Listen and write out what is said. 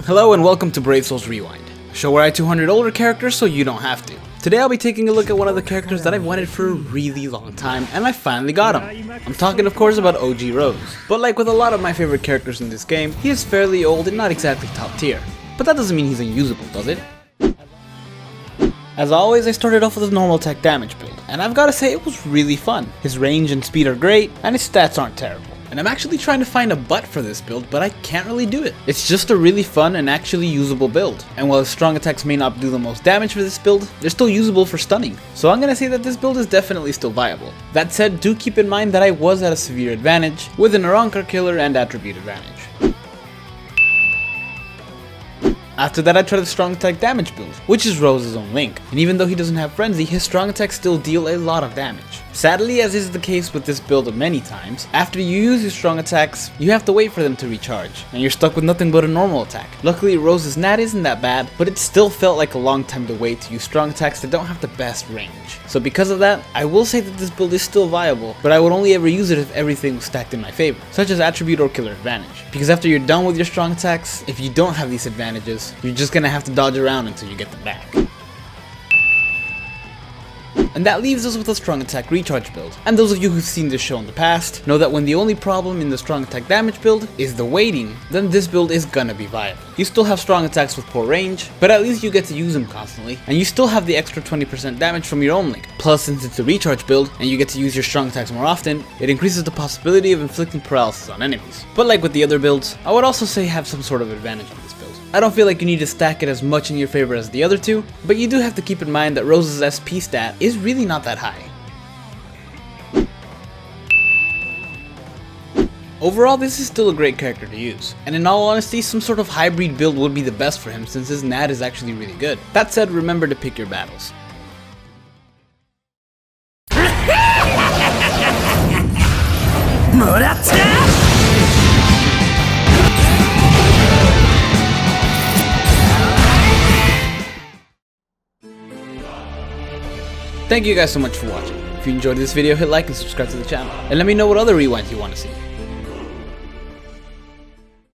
Hello and welcome to Brave Souls Rewind, a show where I 200 older characters so you don't have to. Today I'll be taking a look at one of the characters that I've wanted for a really long time, and I finally got him. I'm talking of course about OG Rose. But like with a lot of my favorite characters in this game, he is fairly old and not exactly top tier. But that doesn't mean he's unusable, does it? As always, I started off with a normal attack damage build, and I've gotta say it was really fun. His range and speed are great, and his stats aren't terrible. And I'm actually trying to find a butt for this build, but I can't really do it. It's just a really fun and actually usable build. And while his strong attacks may not do the most damage for this build, they're still usable for stunning. So I'm gonna say that this build is definitely still viable. That said, do keep in mind that I was at a severe advantage with an Arankar killer and attribute advantage. After that I tried the strong attack damage build, which is Rose's own link, and even though he doesn't have frenzy, his strong attacks still deal a lot of damage. Sadly, as is the case with this build many times, after you use your strong attacks, you have to wait for them to recharge, and you're stuck with nothing but a normal attack. Luckily Rose's nat isn't that bad, but it still felt like a long time to wait to use strong attacks that don't have the best range. So because of that, I will say that this build is still viable, but I would only ever use it if everything was stacked in my favor, such as attribute or killer advantage. Because after you're done with your strong attacks, if you don't have these advantages, you're just gonna have to dodge around until you get them back. And that leaves us with a strong attack recharge build. And those of you who've seen this show in the past know that when the only problem in the strong attack damage build is the waiting, then this build is gonna be viable. You still have strong attacks with poor range, but at least you get to use them constantly, and you still have the extra 20% damage from your own link. Plus, since it's a recharge build and you get to use your strong attacks more often, it increases the possibility of inflicting paralysis on enemies. But like with the other builds, I would also say have some sort of advantage in this build. I don't feel like you need to stack it as much in your favor as the other two, but you do have to keep in mind that Rose's SP stat is really not that high. Overall, this is still a great character to use, and in all honesty, some sort of hybrid build would be the best for him since his nat is actually really good. That said, remember to pick your battles. Thank you guys so much for watching. If you enjoyed this video, hit like and subscribe to the channel, and let me know what other rewinds you want to see.